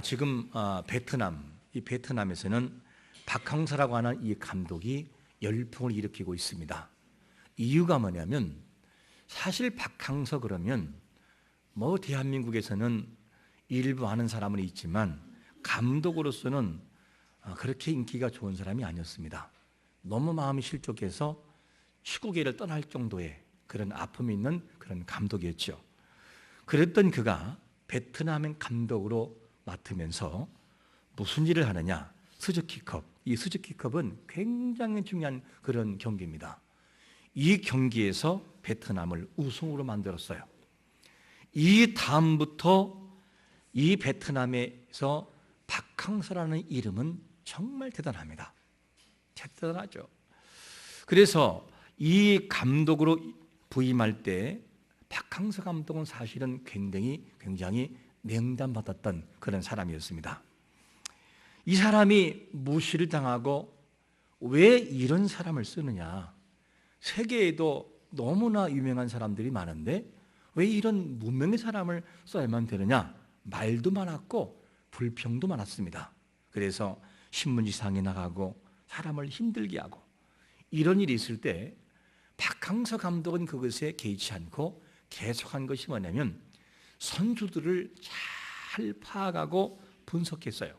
지금 이 베트남에서는 박항서라고 하는 이 감독이 열풍을 일으키고 있습니다. 이유가 뭐냐면 사실 박항서 그러면 뭐 대한민국에서는 일부 아는 사람은 있지만 감독으로서는 그렇게 인기가 좋은 사람이 아니었습니다. 너무 마음이 실족해서 축구계를 떠날 정도의 그런 아픔이 있는 그런 감독이었죠. 그랬던 그가 베트남의 감독으로 맡으면서 무슨 일을 하느냐? 스즈키컵. 이 스즈키컵은 굉장히 중요한 그런 경기입니다. 이 경기에서 베트남을 우승으로 만들었어요. 이 다음부터 이 베트남에서 박항서라는 이름은 정말 대단합니다. 대단하죠. 그래서 이 감독으로 부임할 때 박항서 감독은 사실은 굉장히 냉담받았던 그런 사람이었습니다. 이 사람이 무시를 당하고 왜 이런 사람을 쓰느냐? 세계에도 너무나 유명한 사람들이 많은데 왜 이런 무명의 사람을 써야만 되느냐? 말도 많았고 불평도 많았습니다. 그래서 신문지상에 나가고 사람을 힘들게 하고 이런 일이 있을 때 박항서 감독은 그것에 개의치 않고 계속한 것이 뭐냐면 선수들을 잘 파악하고 분석했어요.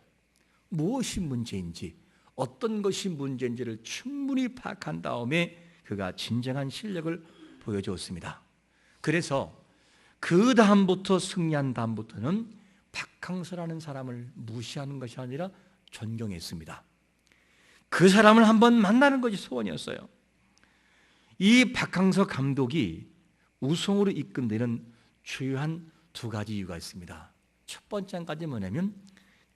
무엇이 문제인지, 어떤 것이 문제인지를 충분히 파악한 다음에 그가 진정한 실력을 보여주었습니다. 그래서 그 다음부터 승리한 다음부터는 박항서라는 사람을 무시하는 것이 아니라 존경했습니다. 그 사람을 한번 만나는 것이 소원이었어요. 이 박항서 감독이 우승으로 이끈 데는 주요한 두 가지 이유가 있습니다. 첫 번째 한 가지 뭐냐면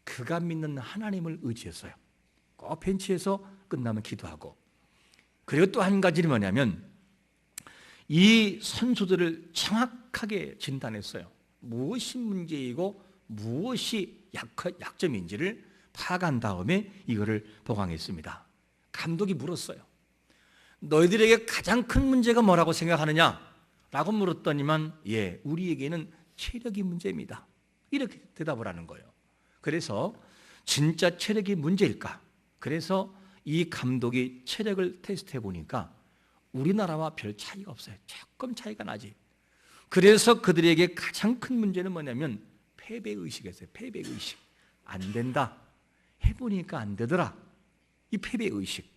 그가 믿는 하나님을 의지했어요. 꼭 벤치에서 끝나면 기도하고, 그리고 또 한 가지는 뭐냐면 이 선수들을 정확하게 진단했어요. 무엇이 문제이고 무엇이 약점인지를 파악한 다음에 이거를 보강했습니다. 감독이 물었어요. 너희들에게 가장 큰 문제가 뭐라고 생각하느냐? 라고 물었더니만 우리에게는 체력이 문제입니다. 이렇게 대답을 하는 거예요. 그래서 진짜 체력이 문제일까? 그래서 이 감독이 체력을 테스트해 보니까 우리나라와 별 차이가 없어요. 조금 차이가 나지. 그래서 그들에게 가장 큰 문제는 뭐냐면 패배의식이었어요. 패배의식. 안 된다. 해보니까 안 되더라. 이 패배의식.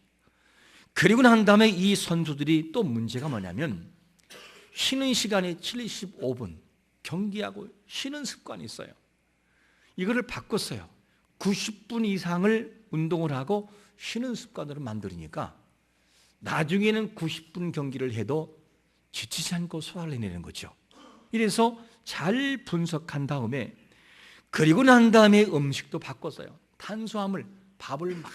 그리고 난 다음에 이 선수들이 또 문제가 뭐냐면 쉬는 시간이 75분 경기하고 쉬는 습관이 있어요. 이거를 바꿨어요. 90분 이상을 운동을 하고 쉬는 습관으로 만들으니까 나중에는 90분 경기를 해도 지치지 않고 소화를 해내는 거죠. 이래서 잘 분석한 다음에, 그리고 난 다음에 음식도 바꿨어요. 탄수화물, 밥을 많이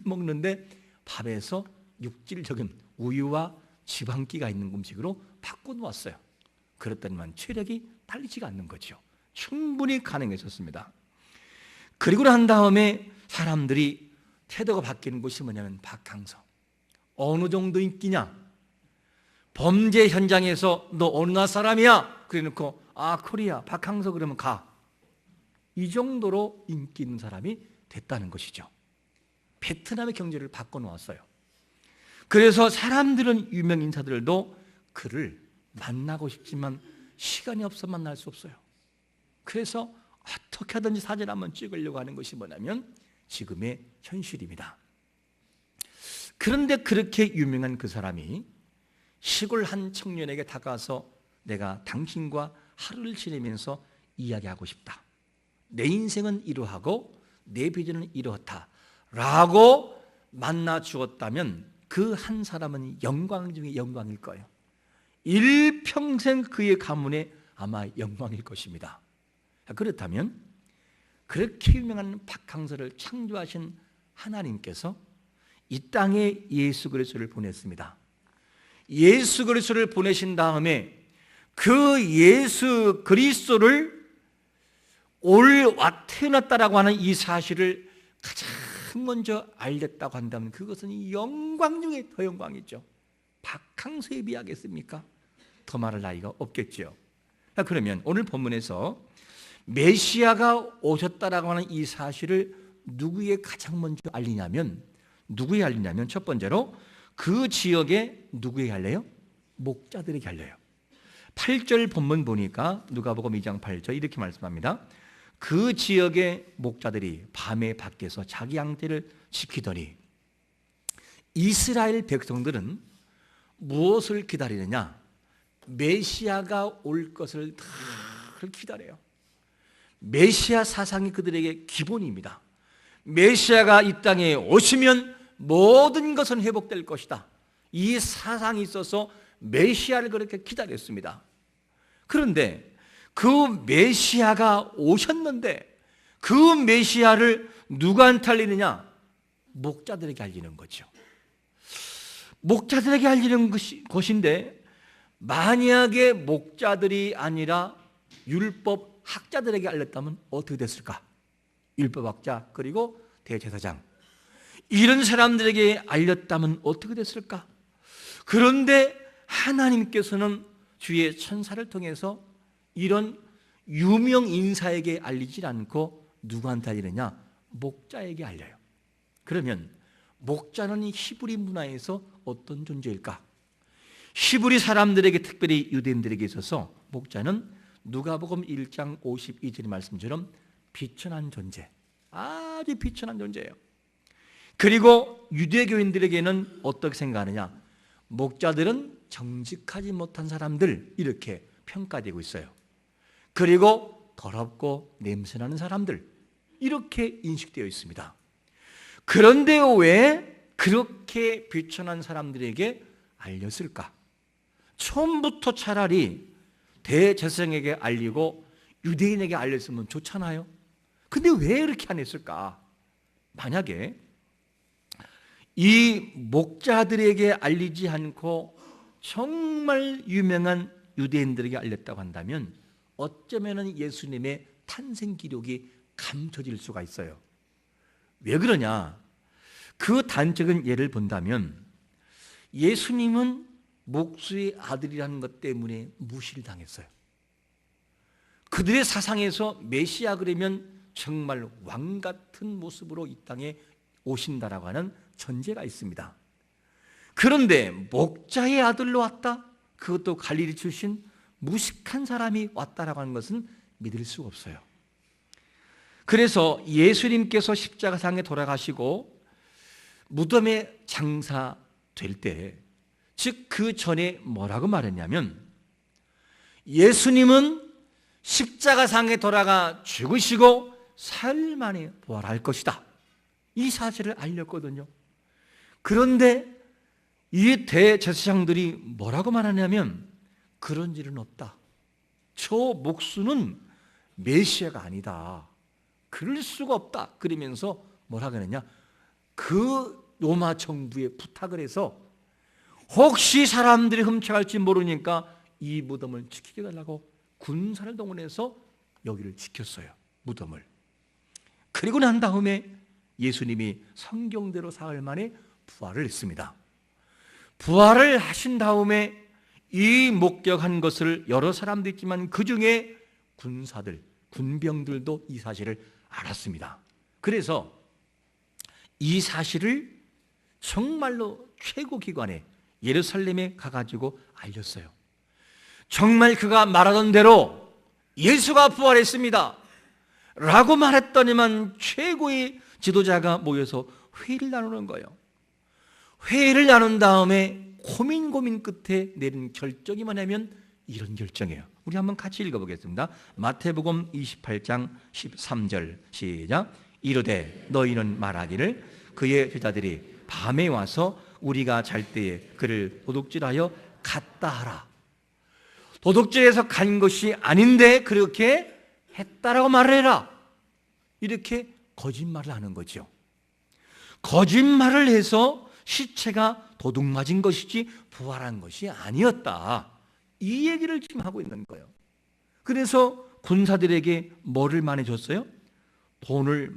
먹는데 밥에서 육질적인 우유와 지방기가 있는 음식으로 바꿔놓았어요. 그랬더니만 체력이 딸리지가 않는 거죠. 충분히 가능했었습니다. 그리고 난 다음에 사람들이 태도가 바뀌는 것이 뭐냐면 박항서. 어느 정도 인기냐? 범죄 현장에서 너 어느 나라 사람이야? 그래놓고 코리아 박항서 그러면 가. 이 정도로 인기 있는 사람이 됐다는 것이죠. 베트남의 경제를 바꿔놓았어요. 그래서 사람들은, 유명 인사들도 그를 만나고 싶지만 시간이 없어 만날 수 없어요. 그래서 어떻게 하든지 사진 한번 찍으려고 하는 것이 뭐냐면 지금의 현실입니다. 그런데 그렇게 유명한 그 사람이 시골 한 청년에게 다가와서 내가 당신과 하루를 지내면서 이야기하고 싶다. 내 인생은 이러하고 내 비전은 이렇다 라고 만나 주었다면 그 한 사람은 영광 중에 영광일 거예요. 일평생 그의 가문에 아마 영광일 것입니다. 그렇다면 그렇게 유명한 박항서를 창조하신 하나님께서 이 땅에 예수 그리스도를 보냈습니다. 예수 그리스도를 보내신 다음에 그 예수 그리스도를 태어났다라고 하는 이 사실을 가장 먼저 알렸다고 한다면 그것은 영광 중에 더 영광이죠. 박항서에 비하겠습니까? 더 말할 나위가 없겠죠. 그러면 오늘 본문에서 메시아가 오셨다라고 하는 이 사실을 누구에 가장 먼저 알리냐면 첫 번째로 그 지역에 누구에게 알려요? 목자들에게 알려요. 8절 본문 보니까 누가복음 2장 8절 이렇게 말씀합니다. 그 지역의 목자들이 밤에 밖에서 자기 양떼를 지키더니 이스라엘 백성들은 무엇을 기다리느냐? 메시아가 올 것을 늘 기다려요. 메시아 사상이 그들에게 기본입니다. 메시아가 이 땅에 오시면 모든 것은 회복될 것이다. 이 사상이 있어서 메시아를 그렇게 기다렸습니다. 그런데 그 메시아가 오셨는데 그 메시아를 누구한테 알리느냐? 목자들에게 알리는 거죠. 목자들에게 알리는 것인데 만약에 목자들이 아니라 율법 학자들에게 알렸다면 어떻게 됐을까? 율법학자 그리고 대제사장 이런 사람들에게 알렸다면 어떻게 됐을까? 그런데 하나님께서는 주의 천사를 통해서 이런 유명 인사에게 알리지 않고 누구한테 알리느냐? 목자에게 알려요. 그러면 목자는 이 히브리 문화에서 어떤 존재일까? 히브리 사람들에게 특별히 유대인들에게 있어서 목자는 누가복음 1장 52절의 말씀처럼 비천한 존재, 아주 비천한 존재예요. 그리고 유대교인들에게는 어떻게 생각하느냐? 목자들은 정직하지 못한 사람들 이렇게 평가되고 있어요. 그리고 더럽고 냄새나는 사람들 이렇게 인식되어 있습니다. 그런데 왜 그렇게 비천한 사람들에게 알렸을까? 처음부터 차라리 대제사장에게 알리고 유대인에게 알렸으면 좋잖아요. 근데 왜 이렇게 안 했을까? 만약에 이 목자들에게 알리지 않고 정말 유명한 유대인들에게 알렸다고 한다면 어쩌면 예수님의 탄생 기록이 감춰질 수가 있어요. 왜 그러냐? 그 단적인 예를 본다면 예수님은 목수의 아들이라는 것 때문에 무시를 당했어요. 그들의 사상에서 메시아 그러면 정말 왕 같은 모습으로 이 땅에 오신다라고 하는 전제가 있습니다. 그런데 목자의 아들로 왔다? 그것도 갈릴리 출신 무식한 사람이 왔다라고 하는 것은 믿을 수가 없어요. 그래서 예수님께서 십자가상에 돌아가시고 무덤에 장사될 때, 즉 그 전에 뭐라고 말했냐면 예수님은 십자가상에 돌아가 죽으시고 사흘 만에 부활할 것이다. 이 사실을 알렸거든요. 그런데 이 대제사장들이 뭐라고 말하냐면 그런 일은 없다. 저 목수는 메시아가 아니다. 그럴 수가 없다. 그러면서 뭐라 그러냐? 그 로마 정부에 부탁을 해서 혹시 사람들이 훔쳐갈지 모르니까 이 무덤을 지키게 달라고 군사를 동원해서 여기를 지켰어요. 무덤을. 그리고 난 다음에 예수님이 성경대로 사흘 만에 부활을 했습니다. 부활을 하신 다음에 이 목격한 것을 여러 사람도 있지만 그 중에 군사들, 군병들도 이 사실을 알았습니다. 그래서 이 사실을 정말로 최고기관에 예루살렘에 가가지고 알렸어요. 정말 그가 말하던 대로 예수가 부활했습니다 라고 말했더니만 최고의 지도자가 모여서 회의를 나누는 거예요. 회의를 나눈 다음에 고민 끝에 내린 결정이 뭐냐면 이런 결정이에요. 우리 한번 같이 읽어보겠습니다. 마태복음 28장 13절 시작. 이르되 너희는 말하기를 그의 제자들이 밤에 와서 우리가 잘 때에 그를 도둑질하여 갔다 하라. 도둑질해서 간 것이 아닌데 그렇게 했다라고 말해라. 이렇게 거짓말을 하는 거죠. 거짓말을 해서 시체가 도둑 맞은 것이지 부활한 것이 아니었다. 이 얘기를 지금 하고 있는 거예요. 그래서 군사들에게 뭐를 많이 줬어요? 돈을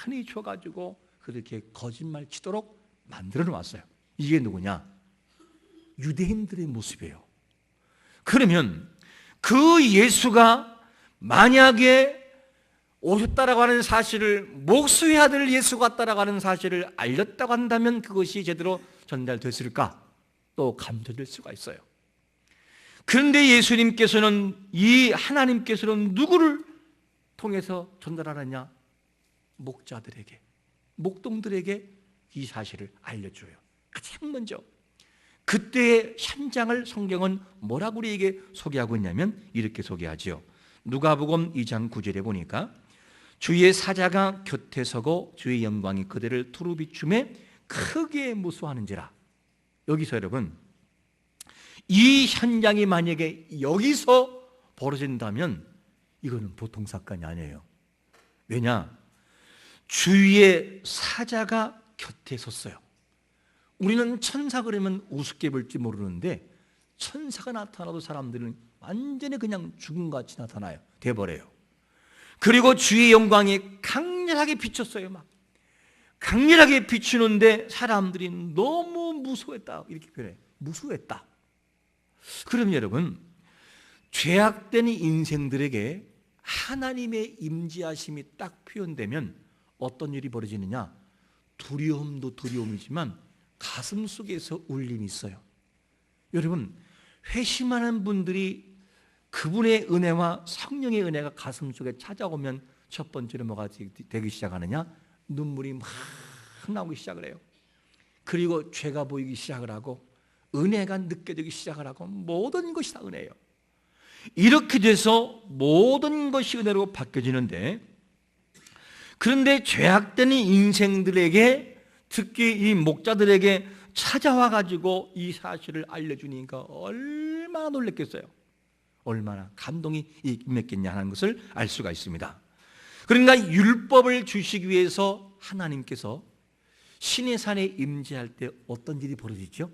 많이 줘가지고 그렇게 거짓말 치도록 만들어 놓았어요. 이게 누구냐? 유대인들의 모습이에요. 그러면 그 예수가 만약에 오셨다라고 하는 사실을, 목수의 아들 예수가 왔다라고 하는 사실을 알렸다고 한다면 그것이 제대로 전달됐을까? 또 감춰질 수가 있어요. 그런데 예수님께서는, 이 하나님께서는 누구를 통해서 전달하느냐? 목자들에게, 목동들에게 이 사실을 알려줘요. 가장 먼저 그때의 현장을 성경은 뭐라고 우리에게 소개하고 있냐면 이렇게 소개하죠. 누가복음 2장 9절에 보니까 주의 사자가 곁에 서고 주의 영광이 그들을 두루 비추매 크게 무수하는지라. 여기서 여러분, 이 현장이 만약에 여기서 벌어진다면 이거는 보통 사건이 아니에요. 왜냐? 주의 사자가 곁에 섰어요. 우리는 천사 그러면 우습게 볼지 모르는데 천사가 나타나도 사람들은 완전히 그냥 죽음같이 나타나요. 돼버려요. 그리고 주의 영광이 강렬하게 비쳤어요. 막 강렬하게 비추는데 사람들이 너무 무서워했다, 이렇게 표현해요. 무서워했다. 그럼 여러분, 죄악된 인생들에게 하나님의 임재하심이 딱 표현되면 어떤 일이 벌어지느냐? 두려움도 두려움이지만 가슴 속에서 울림이 있어요. 여러분, 회심하는 분들이 그분의 은혜와 성령의 은혜가 가슴 속에 찾아오면 첫 번째로 뭐가 되기 시작하느냐? 눈물이 막 나오기 시작을 해요. 그리고 죄가 보이기 시작을 하고 은혜가 느껴지기 시작을 하고 모든 것이 다 은혜예요. 이렇게 돼서 모든 것이 은혜로 바뀌어지는데, 그런데 죄악된 인생들에게, 특히 이 목자들에게 찾아와 가지고 이 사실을 알려주니까 얼마나 놀랐겠어요. 얼마나 감동이 임했겠냐 하는 것을 알 수가 있습니다. 그러니까 율법을 주시기 위해서 하나님께서 신의 산에 임재할 때 어떤 일이 벌어지죠?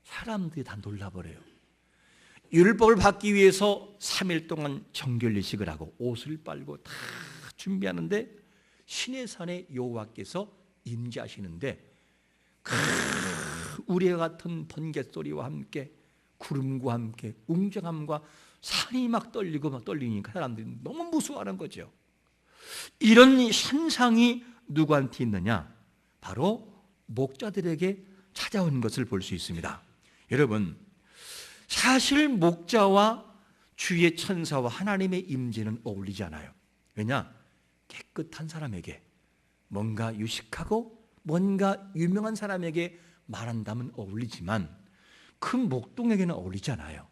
사람들이 다 놀라버려요. 율법을 받기 위해서 3일 동안 정결례식을 하고 옷을 빨고 다 준비하는데 신의 산에 여호와께서 임재하시는데 우리와 같은 번갯소리와 함께 구름과 함께 웅장함과 산이 막 떨리고 막 떨리니까 사람들이 너무 무서워하는 거죠. 이런 현상이 누구한테 있느냐? 바로 목자들에게 찾아온 것을 볼 수 있습니다. 여러분, 사실 목자와 주의 천사와 하나님의 임재는 어울리지 않아요. 왜냐? 깨끗한 사람에게, 뭔가 유식하고 뭔가 유명한 사람에게 말한다면 어울리지만 그 목동에게는 어울리지 않아요.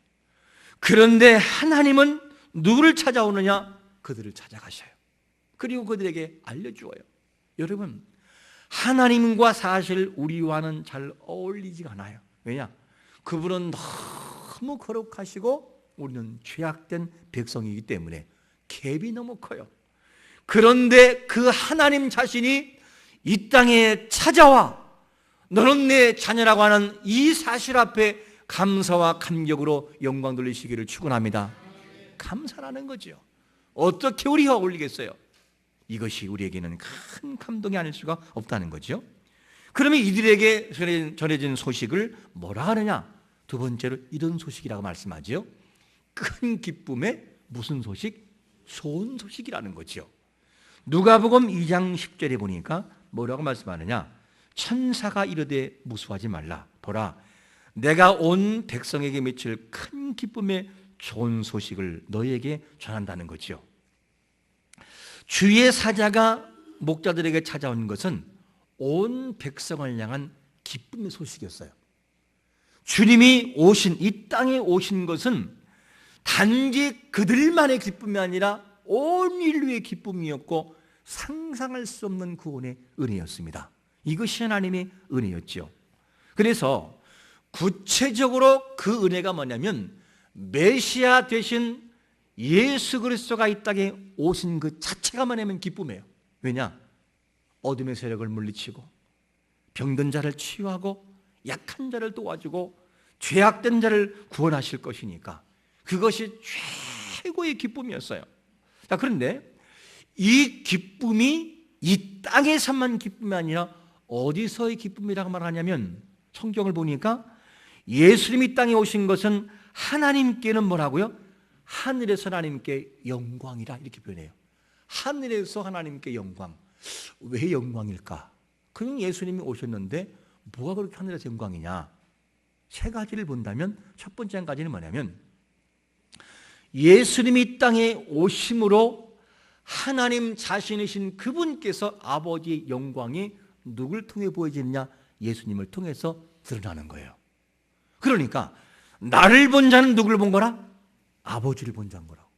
그런데 하나님은 누구를 찾아오느냐? 그들을 찾아가셔요. 그리고 그들에게 알려주어요. 여러분, 하나님과 사실 우리와는 잘 어울리지가 않아요. 왜냐? 그분은 너무 거룩하시고 우리는 죄악된 백성이기 때문에 갭이 너무 커요. 그런데 그 하나님 자신이 이 땅에 찾아와 너는 내 자녀라고 하는 이 사실 앞에 감사와 감격으로 영광 돌리시기를 축원합니다. 감사라는 거죠. 어떻게 우리가 어울리겠어요? 이것이 우리에게는 큰 감동이 아닐 수가 없다는 거죠. 그러면 이들에게 전해진 소식을 뭐라 하느냐? 두 번째로 이런 소식이라고 말씀하죠. 큰 기쁨의 무슨 소식? 좋은 소식이라는 거죠. 누가복음 2장 10절에 보니까 뭐라고 말씀하느냐? 천사가 이르되 무수하지 말라. 보라, 내가 온 백성에게 미칠 큰 기쁨의 좋은 소식을 너희에게 전한다는 거죠. 주의 사자가 목자들에게 찾아온 것은 온 백성을 향한 기쁨의 소식이었어요. 주님이 오신, 이 땅에 오신 것은 단지 그들만의 기쁨이 아니라 온 인류의 기쁨이었고 상상할 수 없는 구원의 은혜였습니다. 이것이 하나님의 은혜였죠. 그래서 구체적으로 그 은혜가 뭐냐면 메시아 되신 예수 그리스도가 이 땅에 오신 그 자체가 뭐냐면 기쁨이에요. 왜냐? 어둠의 세력을 물리치고 병든 자를 치유하고 약한 자를 도와주고 죄악된 자를 구원하실 것이니까 그것이 최고의 기쁨이었어요. 자, 그런데 이 기쁨이 이 땅에서만 기쁨이 아니라 어디서의 기쁨이라고 말하냐면 성경을 보니까 예수님이 땅에 오신 것은 하나님께는 뭐라고요? 하늘에서 하나님께 영광이라 이렇게 표현해요. 하늘에서 하나님께 영광. 왜 영광일까? 그냥 예수님이 오셨는데 뭐가 그렇게 하늘에서 영광이냐? 세 가지를 본다면 첫 번째 한 가지는 뭐냐면 예수님이 이 땅에 오심으로 하나님 자신이신 그분께서 아버지의 영광이 누굴 통해 보여지느냐? 예수님을 통해서 드러나는 거예요. 그러니까 나를 본 자는 누굴 본 거라? 아버지를 본 자인 거라고.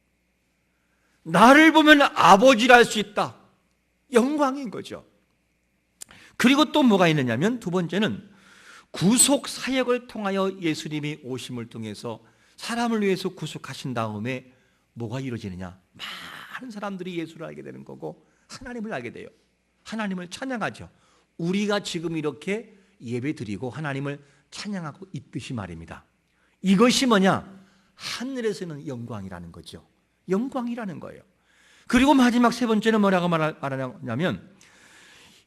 나를 보면 아버지를 알 수 있다. 영광인 거죠. 그리고 또 뭐가 있느냐면 두 번째는 구속 사역을 통하여 예수님이 오심을 통해서 사람을 위해서 구속하신 다음에 뭐가 이루어지느냐? 많은 사람들이 예수를 알게 되는 거고 하나님을 알게 돼요. 하나님을 찬양하죠. 우리가 지금 이렇게 예배 드리고 하나님을 찬양하고 있듯이 말입니다. 이것이 뭐냐? 하늘에서는 영광이라는 거죠. 영광이라는 거예요. 그리고 마지막 세 번째는 뭐라고 말하냐면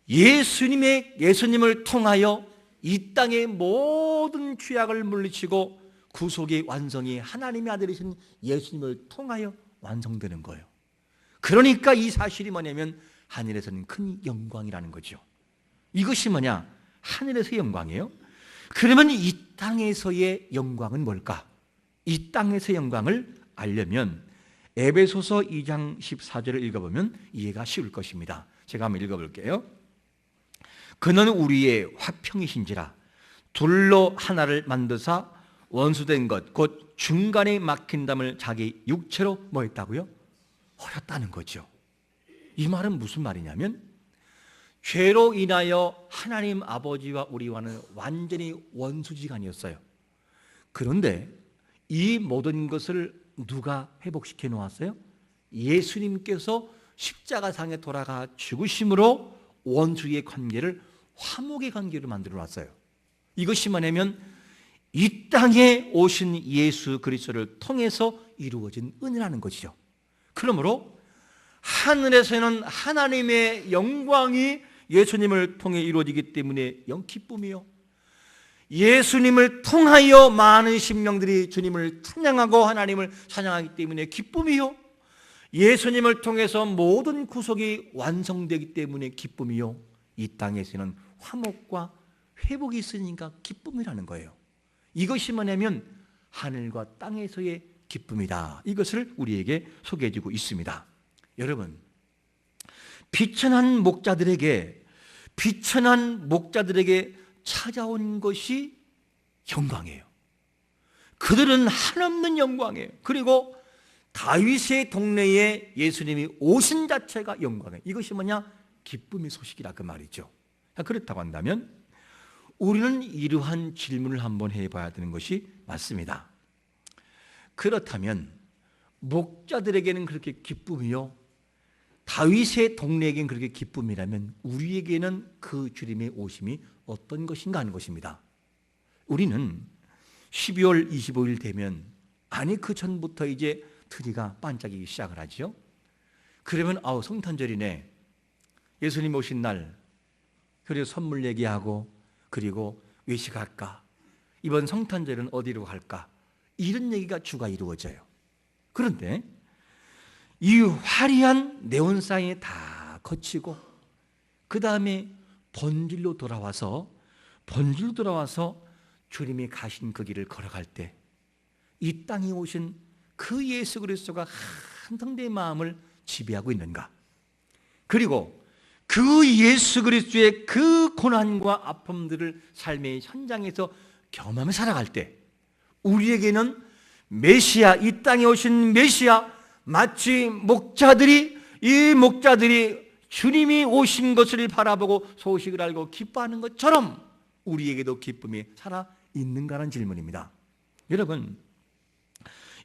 예수님을 통하여 이 땅의 모든 죄악을 물리치고 구속의 완성이 하나님의 아들이신 예수님을 통하여 완성되는 거예요. 그러니까 이 사실이 뭐냐면 하늘에서는 큰 영광이라는 거죠. 이것이 뭐냐? 하늘에서의 영광이에요. 그러면 이 땅에서의 영광은 뭘까? 이 땅에서의 영광을 알려면 에베소서 2장 14절을 읽어보면 이해가 쉬울 것입니다. 제가 한번 읽어볼게요. 그는 우리의 화평이신지라 둘로 하나를 만드사 원수된 것 곧 중간에 막힌 담을 자기 육체로 뭐 했다고요? 허렸다는 거죠. 이 말은 무슨 말이냐면 죄로 인하여 하나님 아버지와 우리와는 완전히 원수지간이었어요. 그런데 이 모든 것을 누가 회복시켜 놓았어요? 예수님께서 십자가상에 돌아가 죽으심으로 원수의 관계를 화목의 관계로 만들어 놨어요. 이것이 뭐냐면 이 땅에 오신 예수 그리스도를 통해서 이루어진 은혜라는 것이죠. 그러므로 하늘에서는 하나님의 영광이 예수님을 통해 이루어지기 때문에 기쁨이요. 예수님을 통하여 많은 심령들이 주님을 찬양하고 하나님을 찬양하기 때문에 기쁨이요. 예수님을 통해서 모든 구속이 완성되기 때문에 기쁨이요. 이 땅에서는 화목과 회복이 있으니까 기쁨이라는 거예요. 이것이 뭐냐면 하늘과 땅에서의 기쁨이다. 이것을 우리에게 소개해 주고 있습니다. 여러분, 비천한 목자들에게 찾아온 것이 영광이에요. 그들은 한없는 영광이에요. 그리고 다윗의 동네에 예수님이 오신 자체가 영광이에요. 이것이 뭐냐? 기쁨의 소식이라 그 말이죠. 그렇다고 한다면 우리는 이러한 질문을 한번 해봐야 되는 것이 맞습니다. 그렇다면 목자들에게는 그렇게 기쁨이요, 다윗의 동네에게는 그렇게 기쁨이라면 우리에게는 그 주님의 오심이 어떤 것인가 하는 것입니다. 우리는 12월 25일 되면 그 전부터 이제 트리가 반짝이기 시작을 하죠. 그러면 성탄절이네, 예수님 오신 날, 그리고 선물 얘기하고 그리고 외식할까, 이번 성탄절은 어디로 갈까, 이런 얘기가 주가 이루어져요. 그런데 이 화려한 네온사인이 다 거치고 그 다음에 본질로 돌아와서 주님이 가신 그 길을 걸어갈 때 이 땅에 오신 그 예수 그리스도가 한성대의 마음을 지배하고 있는가, 그리고 그 예수 그리스도의 그 고난과 아픔들을 삶의 현장에서 경험하며 살아갈 때 우리에게는 메시아, 이 땅에 오신 메시아, 마치 목자들이 주님이 오신 것을 바라보고 소식을 알고 기뻐하는 것처럼 우리에게도 기쁨이 살아있는가라는 질문입니다. 여러분,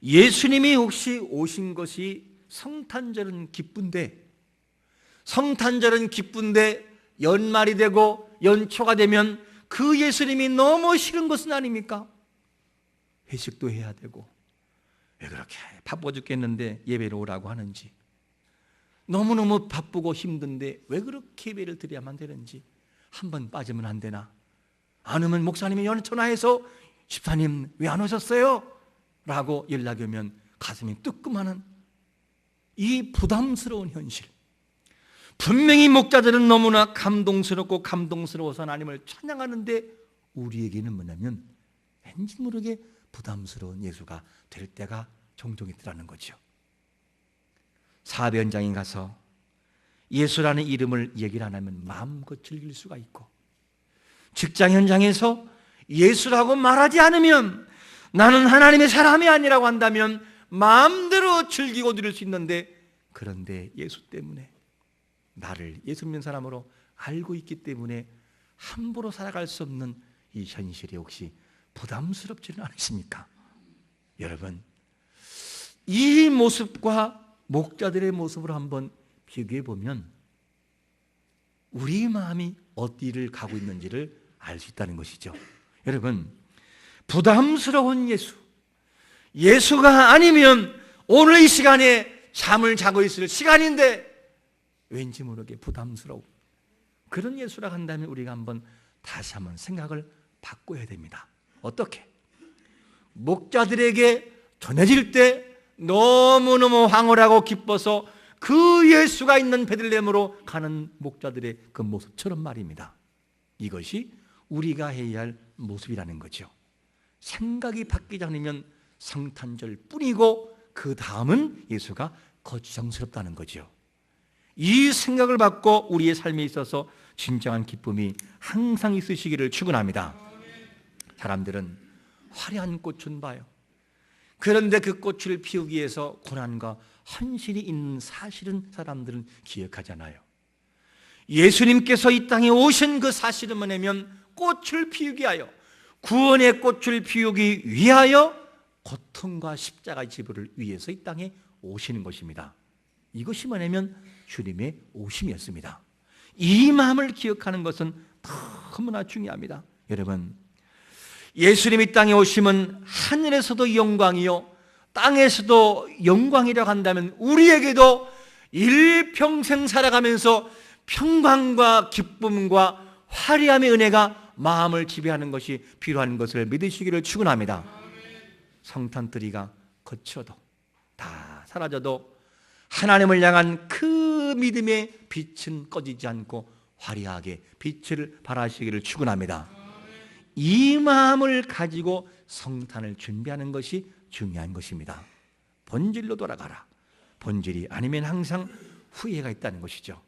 예수님이 혹시 오신 것이 성탄절은 기쁜데 연말이 되고 연초가 되면 그 예수님이 너무 싫은 것은 아닙니까? 회식도 해야 되고 왜 그렇게 바빠 죽겠는데 예배를 오라고 하는지, 너무너무 바쁘고 힘든데 왜 그렇게 예배를 드려야만 되는지, 한번 빠지면 안 되나? 안 오면 목사님이 전화해서 집사님 왜 안 오셨어요? 라고 연락이 오면 가슴이 뜨끔하는 이 부담스러운 현실. 분명히 목자들은 너무나 감동스럽고 감동스러워서 하나님을 찬양하는데 우리에게는 뭐냐면 왠지 모르게 부담스러운 예수가 될 때가 종종 있더라는 거죠. 사배 현장에 가서 예수라는 이름을 얘기를 안 하면 마음껏 즐길 수가 있고, 직장 현장에서 예수라고 말하지 않으면 나는 하나님의 사람이 아니라고 한다면 마음대로 즐기고 누릴 수 있는데, 그런데 예수 때문에 나를 예수 믿는 사람으로 알고 있기 때문에 함부로 살아갈 수 없는 이 현실이 혹시 부담스럽지는 않으십니까? 여러분, 이 모습과 목자들의 모습을 한번 비교해 보면 우리 마음이 어디를 가고 있는지를 알 수 있다는 것이죠. 여러분, 부담스러운 예수가 아니면 오늘 이 시간에 잠을 자고 있을 시간인데 왠지 모르게 부담스러워. 그런 예수라 한다면 우리가 다시 한번 생각을 바꿔야 됩니다. 어떻게? 목자들에게 전해질 때 너무너무 황홀하고 기뻐서 그 예수가 있는 베들레헴으로 가는 목자들의 그 모습처럼 말입니다. 이것이 우리가 해야 할 모습이라는 거죠. 생각이 바뀌지 않으면 성탄절 뿐이고 그 다음은 예수가 거추장스럽다는 거죠. 이 생각을 받고 우리의 삶에 있어서 진정한 기쁨이 항상 있으시기를 축원합니다. 사람들은 화려한 꽃은 봐요. 그런데 그 꽃을 피우기 위해서 고난과 헌신이 있는 사실은 사람들은 기억하잖아요. 예수님께서 이 땅에 오신 그 사실은 뭐냐면 꽃을 피우기 위하여, 구원의 꽃을 피우기 위하여 고통과 십자가 지불을 위해서 이 땅에 오시는 것입니다. 이것이 뭐냐면 주님의 오심이었습니다. 이 마음을 기억하는 것은 너무나 중요합니다. 여러분, 예수님이 이 땅에 오심은 하늘에서도 영광이요 땅에서도 영광이라고 한다면 우리에게도 일평생 살아가면서 평강과 기쁨과 화려함의 은혜가 마음을 지배하는 것이 필요한 것을 믿으시기를 축원합니다. 성탄트리가 거쳐도 다 사라져도 하나님을 향한 그 믿음의 빛은 꺼지지 않고 화려하게 빛을 발하시기를 축원합니다. 이 마음을 가지고 성탄을 준비하는 것이 중요한 것입니다. 본질로 돌아가라. 본질이 아니면 항상 후회가 있다는 것이죠.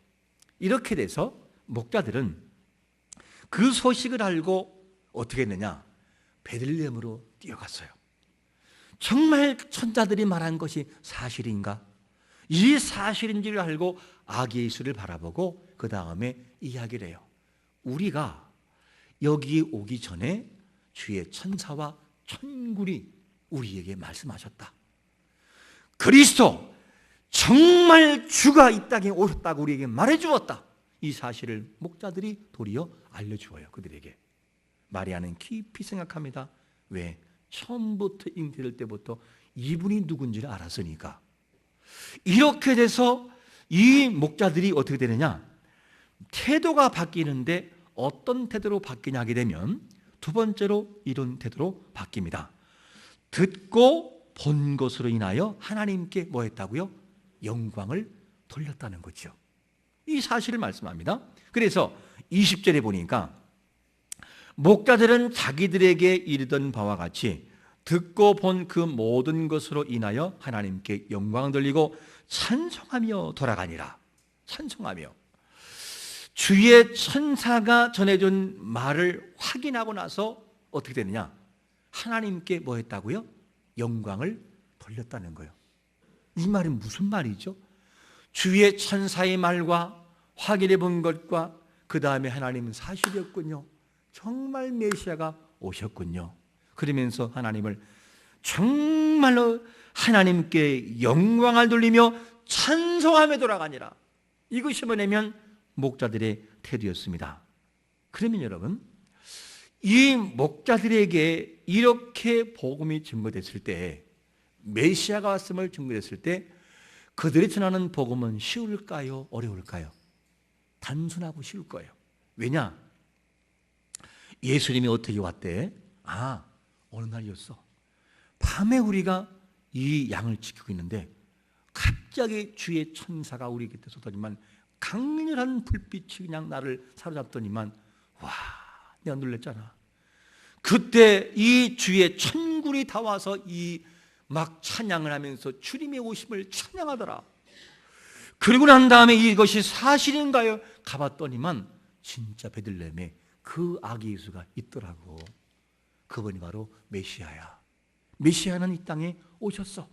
이렇게 돼서 목자들은 그 소식을 알고 어떻게 했느냐? 베들레헴으로 뛰어갔어요. 정말 천자들이 말한 것이 사실인가? 이 사실인지를 알고 아기 예수를 바라보고 그 다음에 이야기를 해요. 우리가 여기 오기 전에 주의 천사와 천군이 우리에게 말씀하셨다. 그리스도 정말 주가 이 땅에 오셨다고 우리에게 말해주었다. 이 사실을 목자들이 도리어 알려주어요. 그들에게. 마리아는 깊이 생각합니다. 왜? 처음부터 잉태될 때부터 이분이 누군지를 알았으니까. 이렇게 돼서 이 목자들이 어떻게 되느냐? 태도가 바뀌는데 어떤 태도로 바뀌냐 하게 되면 두 번째로 이런 태도로 바뀝니다. 듣고 본 것으로 인하여 하나님께 뭐 했다고요? 영광을 돌렸다는 거죠. 이 사실을 말씀합니다. 그래서 20절에 보니까 목자들은 자기들에게 이르던 바와 같이 듣고 본 그 모든 것으로 인하여 하나님께 영광을 돌리고 찬송하며 돌아가니라. 찬송하며. 주의 천사가 전해준 말을 확인하고 나서 어떻게 되느냐? 하나님께 뭐 했다고요? 영광을 돌렸다는 거예요. 이 말은 무슨 말이죠? 주의 천사의 말과 확인해 본 것과 그 다음에 하나님은 사실이었군요. 정말 메시아가 오셨군요. 그러면서 하나님을 정말로 하나님께 영광을 돌리며 찬송하며 돌아가니라. 이것이 뭐냐면 목자들의 태도였습니다. 그러면 여러분, 이 목자들에게 이렇게 복음이 증거됐을 때, 메시아가 왔음을 증거됐을 때 그들이 전하는 복음은 쉬울까요? 어려울까요? 단순하고 쉬울 거예요. 왜냐? 예수님이 어떻게 왔대? 어느 날이었어. 밤에 우리가 이 양을 지키고 있는데 갑자기 주의 천사가 우리 곁에 쏟아지만 강렬한 불빛이 그냥 나를 사로잡더니만 와, 내가 놀랬잖아. 그때 이 주의 천군이 다 와서 이 막 찬양을 하면서 주님의 오심을 찬양하더라. 그리고 난 다음에 이것이 사실인가요? 가봤더니만 진짜 베들레헴에 그 아기 예수가 있더라고. 그분이 바로 메시아야. 메시아는 이 땅에 오셨어.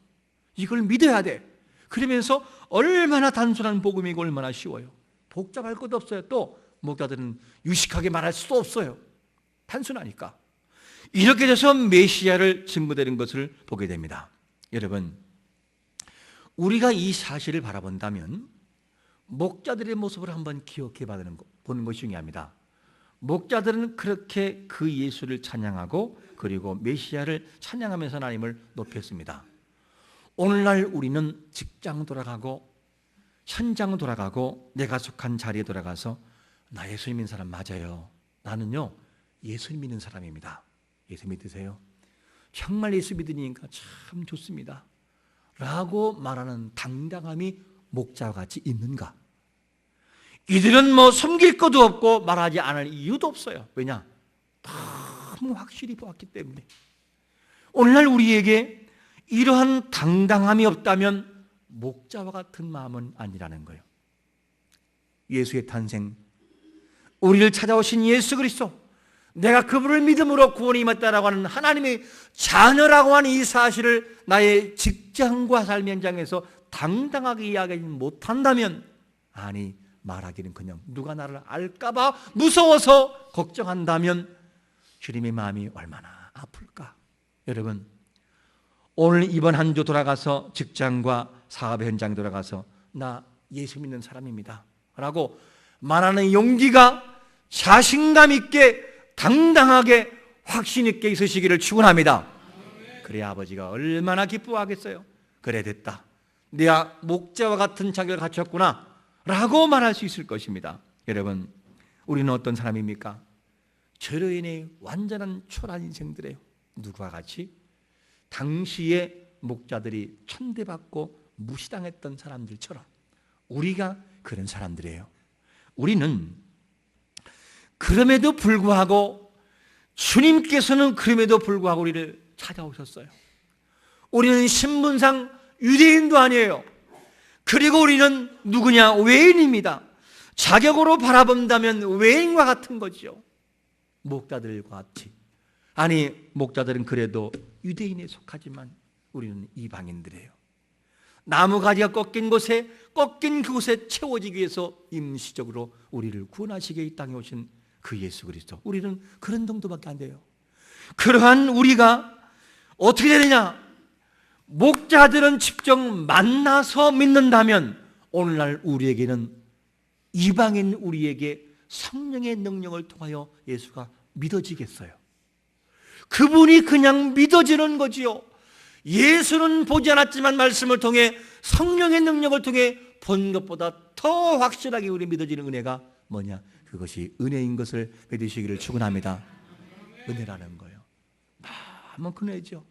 이걸 믿어야 돼. 그러면서 얼마나 단순한 복음이고 얼마나 쉬워요. 복잡할 것도 없어요. 또 목자들은 유식하게 말할 수도 없어요. 단순하니까. 이렇게 돼서 메시아를 증거되는 것을 보게 됩니다. 여러분, 우리가 이 사실을 바라본다면 목자들의 모습을 한번 기억해 보는 것이 중요합니다. 목자들은 그렇게 그 예수를 찬양하고 그리고 메시아를 찬양하면서 하나님을 높였습니다. 오늘날 우리는 직장 돌아가고 현장 돌아가고 내가 속한 자리에 돌아가서 나 예수 믿는 사람 맞아요. 나는요 예수 믿는 사람입니다. 예수 믿으세요? 정말 예수 믿으니까 참 좋습니다 라고 말하는 당당함이 목자와 같이 있는가? 이들은 뭐 숨길 것도 없고 말하지 않을 이유도 없어요. 왜냐? 너무 확실히 보았기 때문에. 오늘날 우리에게 이러한 당당함이 없다면 목자와 같은 마음은 아니라는 거예요. 예수의 탄생, 우리를 찾아오신 예수 그리스도, 내가 그분을 믿음으로 구원이 임했다라고 하는 하나님의 자녀라고 하는 이 사실을 나의 직장과 삶의 현장에서 당당하게 이야기하지 못한다면, 아니 말하기는 그냥 누가 나를 알까봐 무서워서 걱정한다면 주님의 마음이 얼마나 아플까. 여러분, 오늘 이번 한 주 돌아가서 직장과 사업의 현장에 돌아가서 나 예수 믿는 사람입니다 라고 말하는 용기가 자신감 있게 당당하게 확신 있게 있으시기를 축원합니다. 그래야 아버지가 얼마나 기뻐하겠어요. 그래 됐다, 내가 목자와 같은 자격을 갖췄구나 라고 말할 수 있을 것입니다. 여러분, 우리는 어떤 사람입니까? 죄로 인해 완전한 초라한 인생들이에요. 누구와 같이? 당시에 목자들이 천대받고 무시당했던 사람들처럼 우리가 그런 사람들이에요. 우리는 그럼에도 불구하고 주님께서는 그럼에도 불구하고 우리를 찾아오셨어요. 우리는 신분상 유대인도 아니에요. 그리고 우리는 누구냐? 외인입니다. 자격으로 바라본다면 외인과 같은 거죠. 목자들과 같이. 아니, 목자들은 그래도 유대인에 속하지만 우리는 이방인들이에요. 나무가지가 꺾인 그곳에 채워지기 위해서 임시적으로 우리를 구원하시게 이 땅에 오신 그 예수 그리스도, 우리는 그런 정도밖에 안 돼요. 그러한 우리가 어떻게 되느냐? 목자들은 직접 만나서 믿는다면 오늘날 우리에게는, 이방인 우리에게 성령의 능력을 통하여 예수가 믿어지겠어요? 그분이 그냥 믿어지는 거지요. 예수는 보지 않았지만 말씀을 통해 성령의 능력을 통해 본 것보다 더 확실하게 우리 믿어지는 은혜가 뭐냐? 그것이 은혜인 것을 믿으시기를 축원합니다. 은혜라는 거예요. 너무 큰 은혜죠.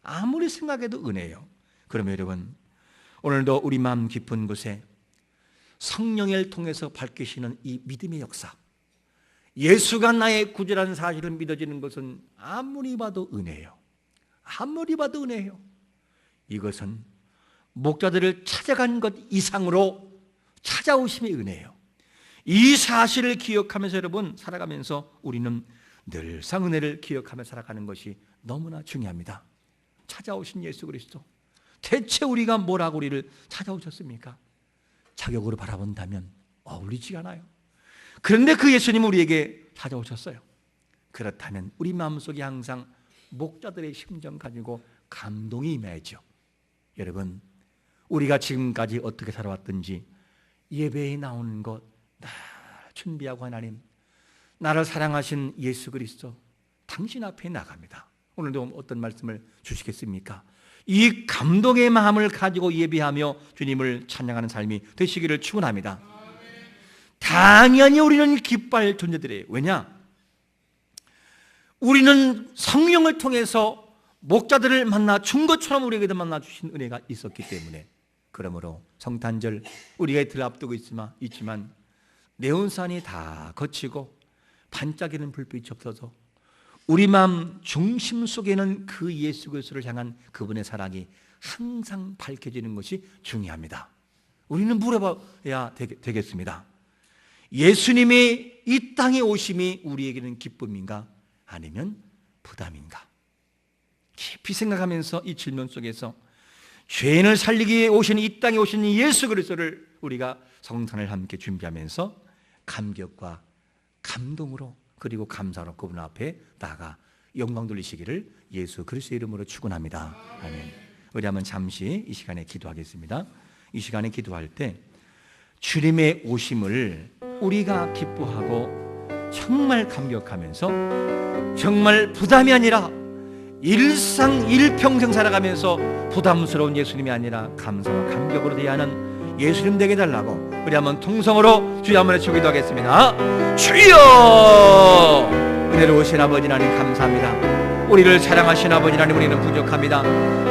아무리 생각해도 은혜예요. 그러면 여러분, 오늘도 우리 마음 깊은 곳에 성령을 통해서 밝히시는 이 믿음의 역사, 예수가 나의 구주라는 사실을 믿어지는 것은 아무리 봐도 은혜예요. 아무리 봐도 은혜예요. 이것은 목자들을 찾아간 것 이상으로 찾아오심의 은혜예요. 이 사실을 기억하면서 여러분 살아가면서 우리는 늘상 은혜를 기억하며 살아가는 것이 너무나 중요합니다. 찾아오신 예수 그리스도, 대체 우리가 뭐라고 우리를 찾아오셨습니까? 자격으로 바라본다면 어울리지 않아요. 그런데 그 예수님은 우리에게 찾아오셨어요. 그렇다면 우리 마음속에 항상 목자들의 심정 가지고 감동이 임해야죠. 여러분, 우리가 지금까지 어떻게 살아왔든지 예배에 나오는 것 다 준비하고, 하나님 나를 사랑하신 예수 그리스도 당신 앞에 나갑니다. 오늘도 어떤 말씀을 주시겠습니까? 이 감동의 마음을 가지고 예배하며 주님을 찬양하는 삶이 되시기를 축원합니다. 당연히 우리는 기뻐할 존재들이에요. 왜냐? 우리는 성령을 통해서 목자들을 만나 준 것처럼 우리에게도 만나 주신 은혜가 있었기 때문에, 그러므로 성탄절 우리가 이틀 앞두고 있지만 네온산이 다 거치고 반짝이는 불빛이 없어서 우리 마음 중심 속에는 그 예수 그리스도를 향한 그분의 사랑이 항상 밝혀지는 것이 중요합니다. 우리는 물어봐야 되겠습니다. 예수님이 이 땅에 오심이 우리에게는 기쁨인가 아니면 부담인가? 깊이 생각하면서 이 질문 속에서 죄인을 살리기 위해 오신 이 땅에 오신 예수 그리스도를 우리가 성탄을 함께 준비하면서 감격과 감동으로 그리고 감사로 그분 앞에 나아가 영광 돌리시기를 예수 그리스도의 이름으로 축원합니다. 아멘. 우리 한번 잠시 이 시간에 기도하겠습니다. 이 시간에 기도할 때 주님의 오심을 우리가 기뻐하고 정말 감격하면서 정말 부담이 아니라 일평생 살아가면서 부담스러운 예수님이 아니라 감사와 감격으로 대하는 예수님 되게 해달라고 우리 한번 통성으로 주여 한번 외쳐 기도하겠습니다. 주여! 은혜로우신 아버지 하나님 감사합니다. 우리를 사랑하신 아버지 하나님, 우리는 부족합니다.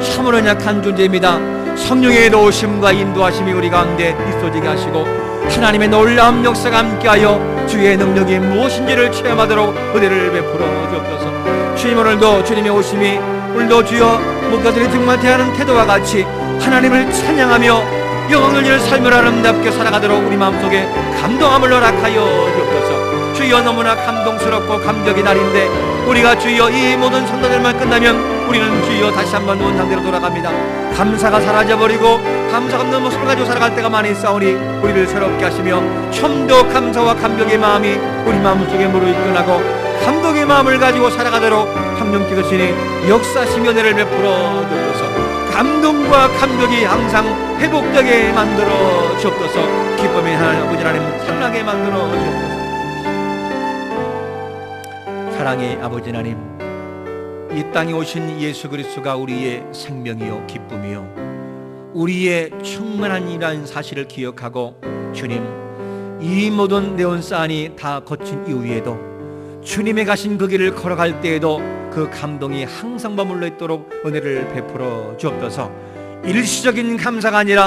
참으로 약한 존재입니다. 성령의 도우심과 인도하심이 우리 가운데 있어지게 하시고 하나님의 놀라운 역사가 함께하여 주의 능력이 무엇인지를 체험하도록 은혜를 베풀어 주옵소서. 주님, 오늘도 주님의 오심이 오늘도 주여 목자들이 정말 대하는 태도와 같이 하나님을 찬양하며 영광 돌리는 삶을 아름답게 살아가도록 우리 마음속에 감동함을 허락하여 주옵소서. 주여, 너무나 감동스럽고 감격의 날인데 우리가 주여 이 모든 성탄절만 끝나면 우리는 주여 다시 한번 누운 상태로 돌아갑니다. 감사가 사라져버리고 감사가 없는 모습을 가지고 살아갈 때가 많이 있사오니 우리를 새롭게 하시며 좀 더 감사와 감격의 마음이 우리 마음속에 무르익어나고 감동의 마음을 가지고 살아가도록 성령께서시니 역사하시며 은혜를 베풀어 주옵소서. 감동과 감격이 항상 회복되게 만들어 주옵소서. 기쁨의 하나님 아버지 하나님 찬란하게 만들어 주옵소서. 사랑의 아버지 하나님, 이 땅에 오신 예수 그리스도가 우리의 생명이요 기쁨이요 우리의 충만한 이라는 사실을 기억하고 주님, 이 모든 네온산이 다 거친 이후에도 주님의 가신 그 길을 걸어갈 때에도 그 감동이 항상 머물러 있도록 은혜를 베풀어 주옵소서. 일시적인 감사가 아니라